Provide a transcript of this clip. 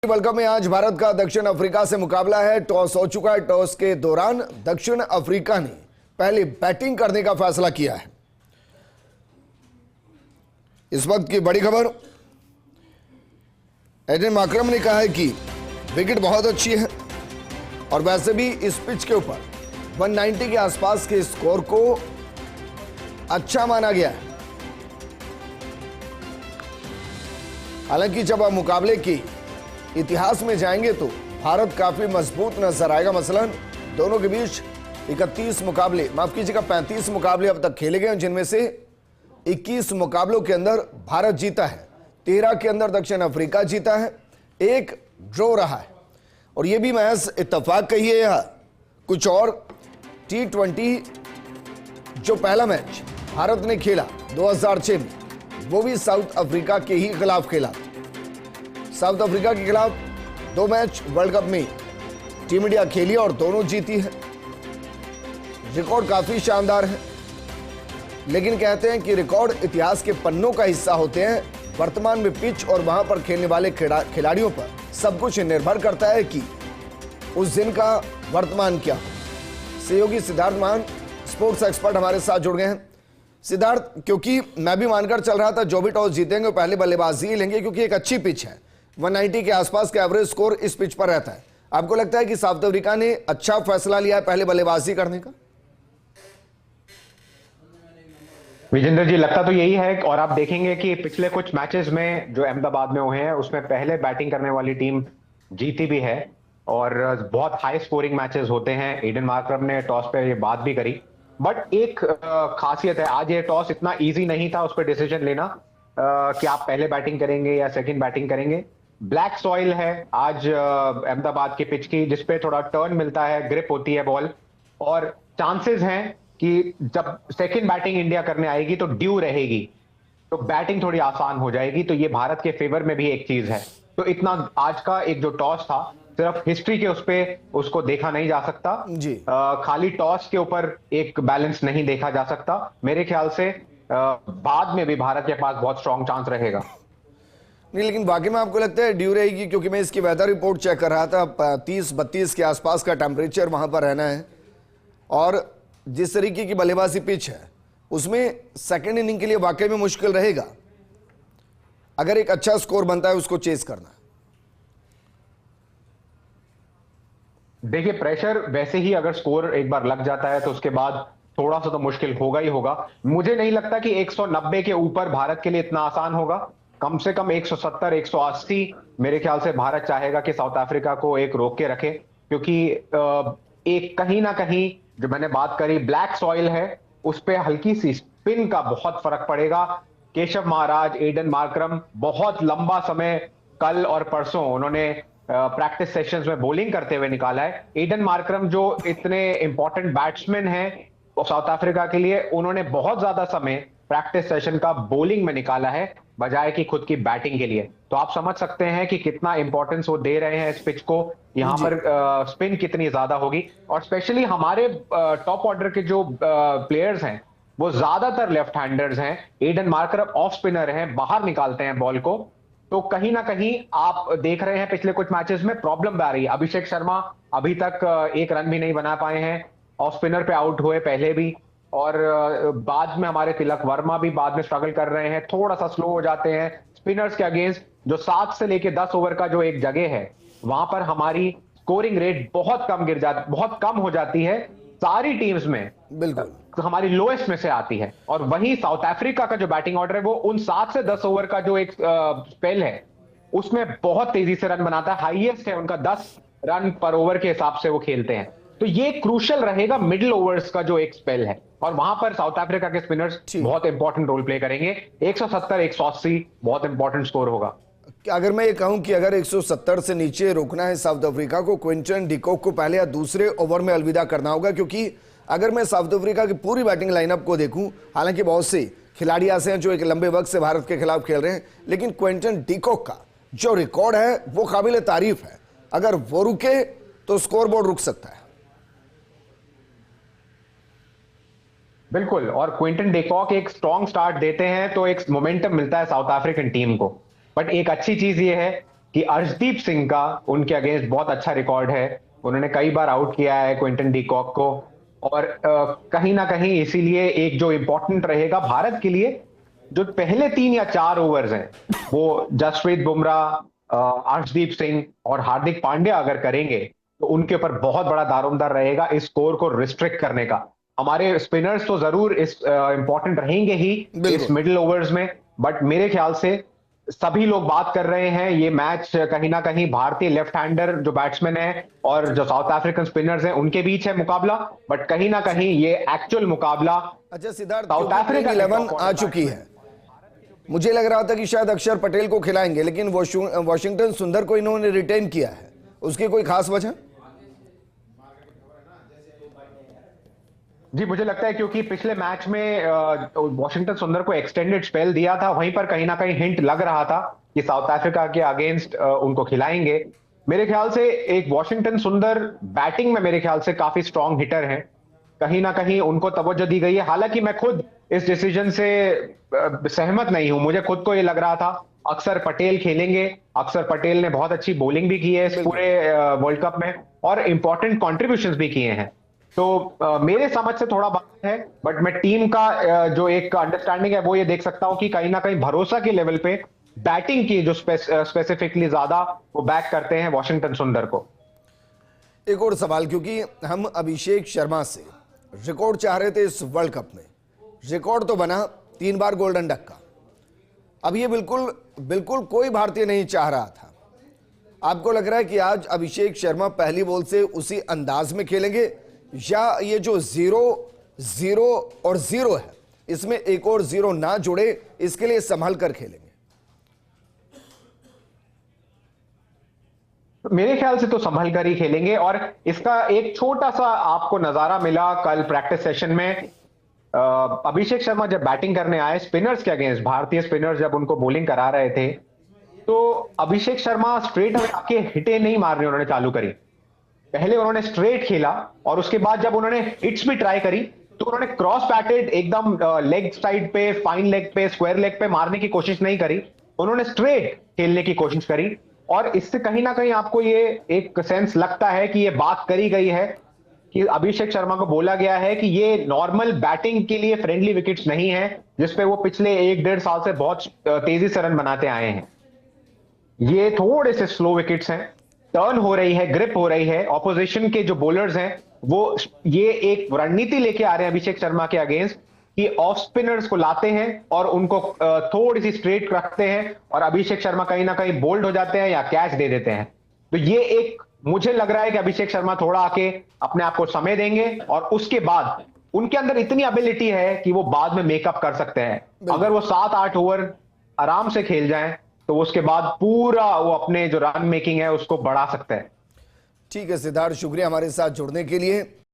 World cup में आज भारत का दक्षिण अफ्रीका से मुकाबला है। टॉस हो चुका है। टॉस के दौरान दक्षिण अफ्रीका ने पहले बैटिंग करने का फैसला किया है। इस वक्त की बड़ी खबर, एडन मार्क्रम ने कहा है कि विकेट बहुत अच्छी है और वैसे भी इस पिच के ऊपर 190 के आसपास के स्कोर को अच्छा माना गया है। हालांकि जब आप मुकाबले की इतिहास में जाएंगे तो भारत काफी मजबूत नजर आएगा। मसलन दोनों के बीच 31 मुकाबले, माफ कीजिएगा 35 मुकाबले अब तक खेले गए, जिनमें से 21 मुकाबलों के अंदर भारत जीता है, 13 के अंदर दक्षिण अफ्रीका जीता है, एक ड्रॉ रहा है। और यह भी महज इत्तेफाक कहिए या कुछ और, T20 जो पहला मैच भारत ने खेला 2006 में, वो भी साउथ अफ्रीका के ही खिलाफ खेला। साउथ अफ्रीका के खिलाफ 2 मैच वर्ल्ड कप में टीम इंडिया खेली और दोनों जीती है। रिकॉर्ड काफी शानदार है, लेकिन कहते हैं कि रिकॉर्ड इतिहास के पन्नों का हिस्सा होते हैं। वर्तमान में पिच और वहां पर खेलने वाले खिलाड़ियों पर सब कुछ निर्भर करता है कि उस दिन का वर्तमान क्या हो। सहयोगी सिद्धार्थ मान, स्पोर्ट्स एक्सपर्ट, हमारे साथ जुड़ गए हैं। सिद्धार्थ, क्योंकि मैं भी मानकर चल रहा था जो भी टॉस जीतेंगे वो पहले बल्लेबाजी लेंगे, क्योंकि एक अच्छी पिच है, 190 के आसपास का एवरेज स्कोर इस पिच पर रहता है। आपको लगता है कि साउथ अफ्रीका ने अच्छा फैसला लिया है पहले बल्लेबाजी करने का? विजेंद्र जी, लगता तो यही है। और आप देखेंगे कि पिछले कुछ मैचेस में जो अहमदाबाद में हुए हैं उसमें पहले बैटिंग करने वाली टीम जीती भी है और बहुत हाई स्कोरिंग मैचेस होते हैं। एडन मार्करम ने टॉस पे ये बात भी करी, बट एक खासियत है, आज ये टॉस इतना इजी नहीं था उस पर डिसीजन लेना कि आप पहले बैटिंग करेंगे या सेकंड बैटिंग करेंगे। ब्लैक सॉइल है आज अहमदाबाद की पिच की, जिसपे थोड़ा टर्न मिलता है, ग्रिप होती है बॉल, और चांसेस हैं कि जब सेकंड बैटिंग इंडिया करने आएगी तो ड्यू रहेगी, तो बैटिंग थोड़ी आसान हो जाएगी। तो ये भारत के फेवर में भी एक चीज है। तो इतना आज का एक जो टॉस था, सिर्फ हिस्ट्री के उस पे उसको देखा नहीं जा सकता जी। खाली टॉस के ऊपर एक बैलेंस नहीं देखा जा सकता। मेरे ख्याल से बाद में भी भारत के पास बहुत स्ट्रॉन्ग चांस रहेगा। नहीं, लेकिन वाकई में आपको लगता है ड्यू रहेगी? क्योंकि मैं इसकी वेदर रिपोर्ट चेक कर रहा था, 30-32 के आसपास का टेम्परेचर वहां पर रहना है, और जिस तरीके की बल्लेबाजी पिच है उसमें सेकंड इनिंग के लिए वाकई में मुश्किल रहेगा अगर एक अच्छा स्कोर बनता है उसको चेस करना। देखिए, प्रेशर वैसे ही अगर स्कोर एक बार लग जाता है तो उसके बाद थोड़ा सा तो मुश्किल होगा ही होगा। मुझे नहीं लगता कि 190 के ऊपर भारत के लिए इतना आसान होगा। कम से कम 170, 180 मेरे ख्याल से भारत चाहेगा कि साउथ अफ्रीका को एक रोक के रखे, क्योंकि एक कहीं ना कहीं जो मैंने बात करी ब्लैक सॉइल है, उस पर हल्की सी स्पिन का बहुत फर्क पड़ेगा। केशव महाराज, एडन मार्करम बहुत लंबा समय कल और परसों उन्होंने प्रैक्टिस सेशंस में बॉलिंग करते हुए निकाला है। एडन मार्करम जो इतने इंपॉर्टेंट बैट्समैन हैं साउथ अफ्रीका के लिए, उन्होंने बहुत ज्यादा समय प्रैक्टिस सेशन का बॉलिंग में निकाला है बजाय कि खुद की बैटिंग के लिए। तो आप समझ सकते हैं कि कितना इंपॉर्टेंस वो दे रहे हैं इस पिच को। यहां पर स्पिन कितनी ज्यादा होगी, और स्पेशली हमारे टॉप ऑर्डर के जो प्लेयर्स हैं वो ज्यादातर लेफ्ट हैंडर्स हैं। एडन मार्करम ऑफ स्पिनर हैं, बाहर निकालते हैं बॉल को। तो कहीं ना कहीं आप देख रहे हैं पिछले कुछ मैचेस में प्रॉब्लम आ रही है। अभिषेक शर्मा अभी तक एक रन भी नहीं बना पाए हैं, ऑफ स्पिनर पे आउट हुए पहले भी, और बाद में हमारे तिलक वर्मा भी बाद में स्ट्रगल कर रहे हैं, थोड़ा सा स्लो हो जाते हैं स्पिनर्स के अगेंस्ट। जो 7 से लेके 10 ओवर का जो एक जगह है, वहां पर हमारी स्कोरिंग रेट बहुत कम हो जाती है सारी टीम्स में, बिल्कुल हमारी लोएस्ट में से आती है। और वहीं साउथ अफ्रीका का जो बैटिंग ऑर्डर है वो उन 7 से 10 ओवर का जो एक स्पेल है उसमें बहुत तेजी से रन बनाता है। हाईएस्ट है उनका 10 रन पर ओवर के हिसाब से वो खेलते हैं। तो ये क्रूशल रहेगा मिडिल ओवर्स का जो एक स्पेल है, और वहां पर साउथ अफ्रीका के स्पिनर्स बहुत इंपॉर्टेंट रोल प्ले करेंगे। 170, 180 बहुत इंपॉर्टेंट स्कोर होगा। अगर मैं ये कहूं कि अगर 170 से नीचे रोकना है साउथ अफ्रीका को, क्विंटन डिकॉक को पहले या दूसरे ओवर में अलविदा करना होगा। क्योंकि अगर मैं साउथ अफ्रीका की पूरी बैटिंग लाइनअप को देखूं, हालांकि बहुत से खिलाड़ी ऐसे हैं जो एक लंबे वक्त से भारत के खिलाफ खेल रहे हैं, लेकिन क्विंटन डिकॉक का जो रिकॉर्ड है वो काबिल तारीफ है। अगर वो रुके तो स्कोरबोर्ड रुक सकता है। बिल्कुल, और क्विंटन डिकॉक एक स्ट्रॉन्ग स्टार्ट देते हैं तो एक मोमेंटम मिलता है साउथ अफ्रीकन टीम को। बट एक अच्छी चीज ये है कि अर्शदीप सिंह का उनके अगेंस्ट बहुत अच्छा रिकॉर्ड है। उन्होंने कई बार आउट किया है क्विंटन डी कॉक को, और कहीं ना कहीं इसीलिए एक जो इंपॉर्टेंट रहेगा भारत के लिए, जो पहले 3 या 4 ओवर्स हैं वो जसप्रीत बुमराह, अर्शदीप सिंह और हार्दिक पांड्या अगर करेंगे तो उनके ऊपर बहुत बड़ा दारोमदार रहेगा इस स्कोर को रिस्ट्रिक्ट करने का। हमारे स्पिनर्स तो जरूर इस इंपॉर्टेंट रहेंगे ही इस मिडिल ओवर्स में, बट मेरे ख्याल से सभी लोग बात कर रहे हैं ये मैच कहीं ना कहीं भारतीय लेफ्ट हैंडर जो बैट्समैन है और जो साउथ अफ्रीकन स्पिनर्स हैं उनके बीच है मुकाबला, बट कहीं ना कहीं ये एक्चुअल मुकाबला अच्छा सिद्धार्थ, साउथ अफ्रीका 11 आ चुकी है। मुझे लग रहा था कि शायद अक्षर पटेल को खिलाएंगे, लेकिन वॉशिंगटन सुंदर को इन्होंने रिटेन किया है, उसकी कोई खास वजह? जी मुझे लगता है क्योंकि पिछले मैच में वॉशिंगटन सुंदर को एक्सटेंडेड स्पेल दिया था, वहीं पर कहीं ना कहीं हिंट लग रहा था कि साउथ अफ्रीका के अगेंस्ट उनको खिलाएंगे। मेरे ख्याल से एक वॉशिंगटन सुंदर बैटिंग में मेरे ख्याल से काफी स्ट्रांग हिटर हैं, कहीं ना कहीं उनको तवज्जो दी गई है। हालांकि मैं खुद इस डिसीजन से सहमत नहीं हूं, मुझे खुद को ये लग रहा था अक्षर पटेल खेलेंगे। अक्षर पटेल ने बहुत अच्छी बॉलिंग भी की है इस पूरे वर्ल्ड कप में और इंपॉर्टेंट कॉन्ट्रीब्यूशंस भी किए हैं, तो मेरे समझ से थोड़ा बात है, बट मैं टीम का जो एक अंडरस्टैंडिंग है वो ये देख सकता हूं कि कहीं ना कहीं भरोसा के लेवल पे बैटिंग की जो स्पेसिफिकली ज्यादा वो बैक करते हैं वॉशिंगटन सुंदर को। एक और सवाल, क्योंकि हम अभिषेक शर्मा से रिकॉर्ड चाह रहे थे इस वर्ल्ड कप में, रिकॉर्ड तो बना 3 बार गोल्डन डक का, अब ये बिल्कुल बिल्कुल कोई भारतीय नहीं चाह रहा था। आपको लग रहा है कि आज अभिषेक शर्मा पहली बॉल से उसी अंदाज में खेलेंगे, या ये जो 0, 0 और 0 है इसमें एक और 0 ना जुड़े, इसके लिए संभल कर खेलेंगे? मेरे ख्याल से तो संभल कर ही खेलेंगे, और इसका एक छोटा सा आपको नजारा मिला कल प्रैक्टिस सेशन में। अभिषेक शर्मा जब बैटिंग करने आए स्पिनर्स के अगेंस्ट, भारतीय स्पिनर्स जब उनको बॉलिंग करा रहे थे, तो अभिषेक शर्मा स्ट्रेट अवे आके हिटें नहीं मारने उन्होंने चालू करी। पहले उन्होंने स्ट्रेट खेला और उसके बाद जब उन्होंने हिट्स भी ट्राई करी तो उन्होंने क्रॉस बैटेड एकदम लेग साइड पे, फाइन लेग पे, स्क्वायर लेग पे मारने की कोशिश नहीं करी, उन्होंने स्ट्रेट खेलने की कोशिश करी। और इससे कहीं ना कहीं आपको ये एक सेंस लगता है कि ये बात करी गई है कि अभिषेक शर्मा को बोला गया है कि ये नॉर्मल बैटिंग के लिए फ्रेंडली विकेट्स नहीं है जिसपे वो पिछले 1-1.5 साल से बहुत तेजी से रन बनाते आए हैं। ये थोड़े से स्लो विकेट्स हैं, टर्न हो रही है, ग्रिप हो रही है, ऑपोजिशन के जो बॉलर्स हैं वो ये एक रणनीति लेके आ रहे हैं अभिषेक शर्मा के अगेंस्ट कि ऑफ स्पिनर्स को लाते हैं और उनको थोड़ी सी स्ट्रेट रखते हैं और अभिषेक शर्मा कहीं ना कहीं बोल्ड हो जाते हैं या कैच दे देते हैं। तो ये एक मुझे लग रहा है कि अभिषेक शर्मा थोड़ा आके अपने आप को समय देंगे और उसके बाद उनके अंदर इतनी एबिलिटी है कि वो बाद में मेकअप कर सकते हैं। अगर वो 7-8 ओवर आराम से खेल जाएं तो उसके बाद पूरा वो अपने जो रन मेकिंग है उसको बढ़ा सकते हैं। ठीक है सिद्धार्थ, शुक्रिया हमारे साथ जुड़ने के लिए।